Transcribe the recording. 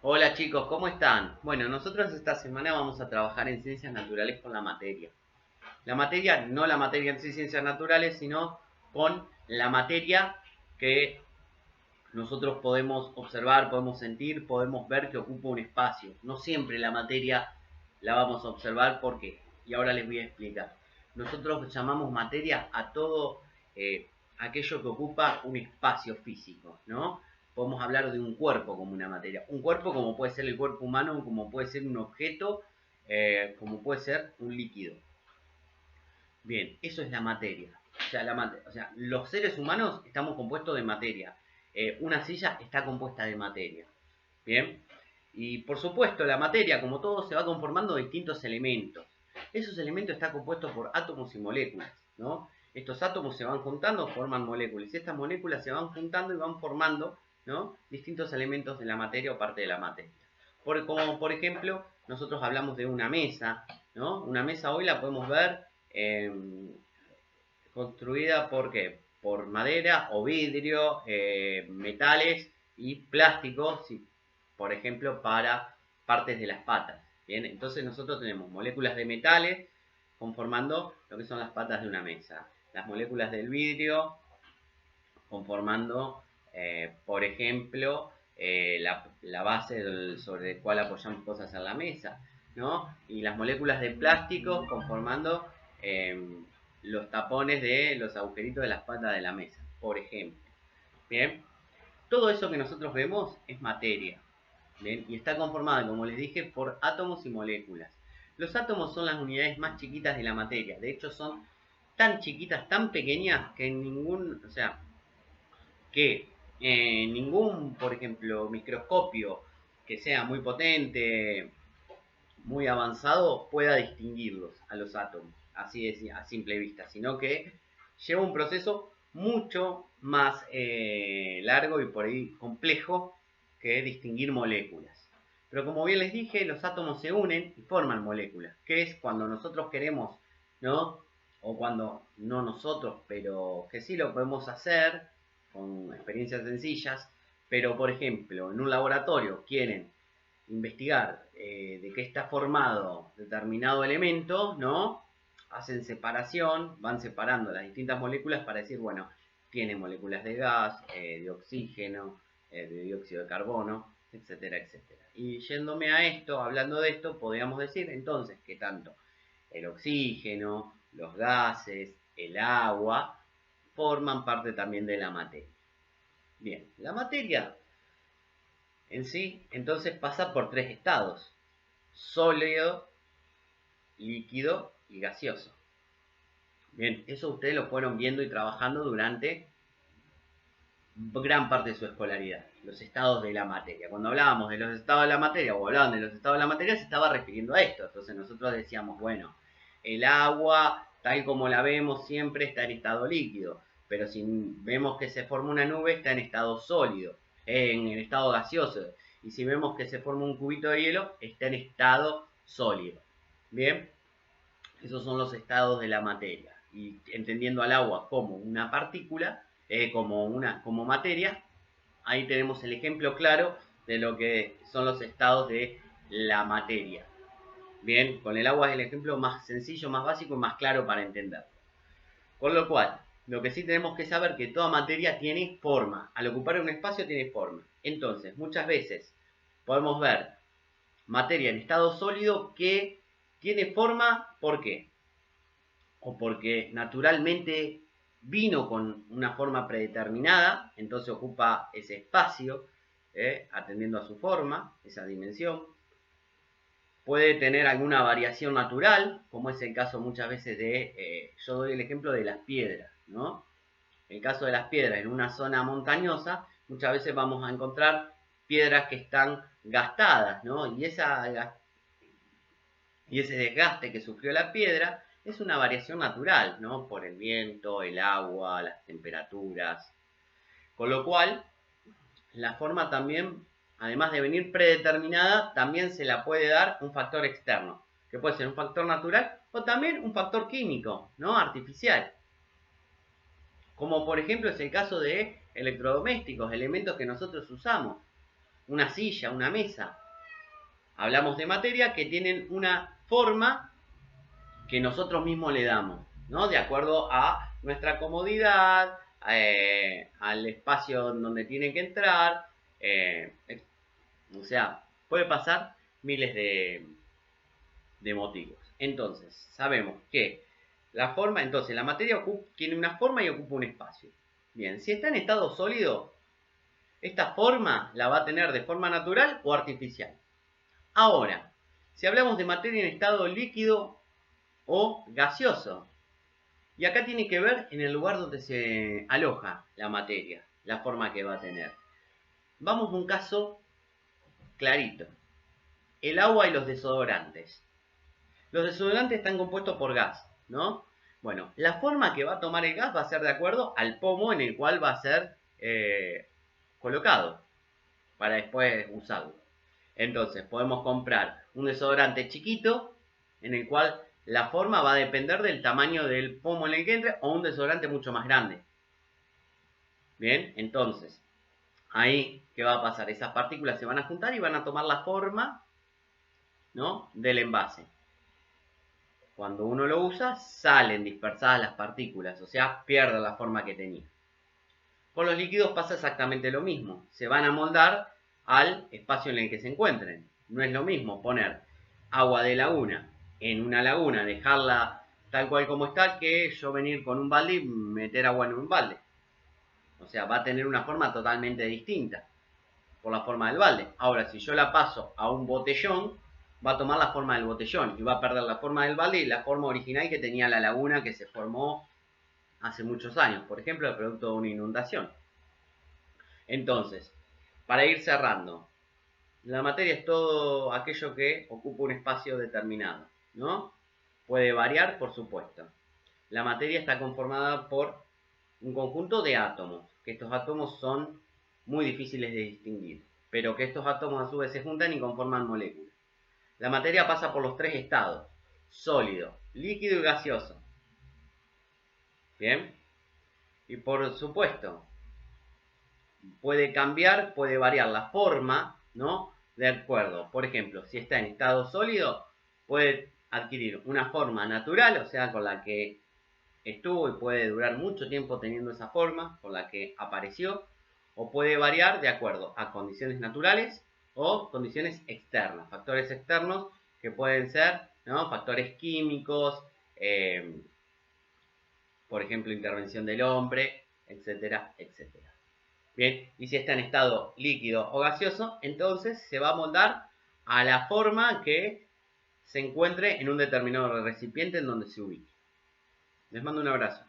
Hola chicos, ¿cómo están? Bueno, nosotros esta semana vamos a trabajar en ciencias naturales con la materia. La materia, no la materia en sí ciencias naturales, sino con la materia que nosotros podemos observar, podemos sentir, podemos ver que ocupa un espacio. No siempre la materia la vamos a observar, ¿por qué? Y ahora les voy a explicar. Nosotros llamamos materia a todo aquello que ocupa un espacio físico, ¿no? Podemos hablar de un cuerpo como una materia. Un cuerpo como puede ser el cuerpo humano, como puede ser un objeto, como puede ser un líquido. Bien, eso es la materia. O sea, los seres humanos estamos compuestos de materia. Una silla está compuesta de materia. Bien, y por supuesto la materia, como todo, se va conformando de distintos elementos. Esos elementos están compuestos por átomos y moléculas, ¿no? Estos átomos se van juntando, forman moléculas. Y estas moléculas se van juntando y van formando, ¿no?, distintos elementos de la materia o parte de la materia. Como por ejemplo, nosotros hablamos de una mesa, ¿no? Una mesa hoy la podemos ver eh, construida por qué? Por madera o vidrio, metales y plásticos, por ejemplo, para partes de las patas. Bien, entonces nosotros tenemos moléculas de metales conformando lo que son las patas de una mesa. Las moléculas del vidrio conformando, por ejemplo, la base sobre el cual apoyamos cosas en la mesa, ¿no? Y las moléculas de plástico conformando los tapones de los agujeritos de las patas de la mesa, por ejemplo. Bien, todo eso que nosotros vemos es materia. Bien, y está conformada, como les dije, por átomos y moléculas. Los átomos son las unidades más chiquitas de la materia. De hecho, son tan chiquitas, tan pequeñas, que en ningún, o sea, que ningún, por ejemplo, microscopio que sea muy potente, muy avanzado, pueda distinguirlos a los átomos, así es, a simple vista, sino que lleva un proceso mucho más largo y por ahí complejo que distinguir moléculas. Pero como bien les dije, los átomos se unen y forman moléculas, que es cuando nosotros queremos, ¿no? O cuando no nosotros, pero que sí lo podemos hacer con experiencias sencillas, pero por ejemplo, en un laboratorio quieren investigar de qué está formado determinado elemento, ¿no? Hacen separación, van separando las distintas moléculas para decir, bueno, tiene moléculas de gas, de oxígeno, de dióxido de carbono, etcétera, etcétera. Y yéndome a esto, hablando de esto, podríamos decir entonces que tanto el oxígeno, los gases, el agua, forman parte también de la materia. Bien, la materia en sí entonces pasa por tres estados: sólido, líquido y gaseoso. Bien, eso ustedes lo fueron viendo y trabajando durante gran parte de su escolaridad, los estados de la materia. Cuando hablábamos de los estados de la materia o hablaban de los estados de la materia, se estaba refiriendo a esto. Entonces nosotros decíamos, bueno, el agua, tal como la vemos, siempre está en estado líquido, pero si vemos que se forma una nube, está en estado sólido, en el estado gaseoso. Y si vemos que se forma un cubito de hielo, está en estado sólido. Bien, esos son los estados de la materia. Y entendiendo al agua como una partícula, como materia, ahí tenemos el ejemplo claro de lo que son los estados de la materia. Bien, con el agua es el ejemplo más sencillo, más básico y más claro para entender. Con lo cual, lo que sí tenemos que saber es que toda materia tiene forma. Al ocupar un espacio tiene forma. Entonces, muchas veces podemos ver materia en estado sólido que tiene forma, ¿por qué? O porque naturalmente vino con una forma predeterminada, entonces ocupa ese espacio, atendiendo a su forma, esa dimensión. Puede tener alguna variación natural, como es el caso muchas veces yo doy el ejemplo de las piedras, ¿no? El caso de las piedras en una zona montañosa, muchas veces vamos a encontrar piedras que están gastadas, ¿no? Y ese desgaste que sufrió la piedra es una variación natural, ¿no? Por el viento, el agua, las temperaturas. Con lo cual, la forma también, además de venir predeterminada, también se la puede dar un factor externo, que puede ser un factor natural o también un factor químico, ¿no? Artificial. Como por ejemplo es el caso de electrodomésticos, elementos que nosotros usamos. una silla, una mesa. Hablamos de materia que tienen una forma que nosotros mismos le damos, ¿no? De acuerdo a nuestra comodidad, al espacio donde tiene que entrar. O sea, puede pasar miles de motivos. Entonces, sabemos que la forma, entonces la materia tiene una forma y ocupa un espacio. Bien, si está en estado sólido, esta forma la va a tener de forma natural o artificial. Ahora, si hablamos de materia en estado líquido o gaseoso, y acá tiene que ver en el lugar donde se aloja la materia, la forma que va a tener. Vamos a un caso clarito. El agua y los desodorantes. Los desodorantes están compuestos por gas, ¿no? Bueno, la forma que va a tomar el gas va a ser de acuerdo al pomo en el cual va a ser colocado para después usarlo. Entonces, podemos comprar un desodorante chiquito en el cual la forma va a depender del tamaño del pomo en el que entre o un desodorante mucho más grande. Bien, entonces, ahí, ¿qué va a pasar? Esas partículas se van a juntar y van a tomar la forma, ¿no?, del envase. Cuando uno lo usa, salen dispersadas las partículas, o sea, pierden la forma que tenía. Con los líquidos pasa exactamente lo mismo. Se van a moldar al espacio en el que se encuentren. No es lo mismo poner agua de laguna en una laguna, dejarla tal cual como está, que yo venir con un balde y meter agua en un balde. O sea, va a tener una forma totalmente distinta por la forma del balde. Ahora, si yo la paso a un botellón, va a tomar la forma del botellón y va a perder la forma del balde y la forma original que tenía la laguna que se formó hace muchos años, por ejemplo, producto de una inundación. Entonces, para ir cerrando, la materia es todo aquello que ocupa un espacio determinado, ¿no? Puede variar, por supuesto. La materia está conformada por un conjunto de átomos, que estos átomos son muy difíciles de distinguir, pero que estos átomos a su vez se juntan y conforman moléculas. La materia pasa por los tres estados: sólido, líquido y gaseoso. ¿Bien? Y por supuesto, puede cambiar, puede variar la forma, ¿no? De acuerdo, por ejemplo, si está en estado sólido, puede adquirir una forma natural, o sea, con la que estuvo y puede durar mucho tiempo teniendo esa forma, con la que apareció, o puede variar de acuerdo a condiciones naturales o condiciones externas, factores externos que pueden ser, ¿no?, factores químicos, por ejemplo, intervención del hombre, etcétera, etcétera. Bien, y si está en estado líquido o gaseoso, entonces se va a moldar a la forma que se encuentre en un determinado recipiente en donde se ubique. Les mando un abrazo.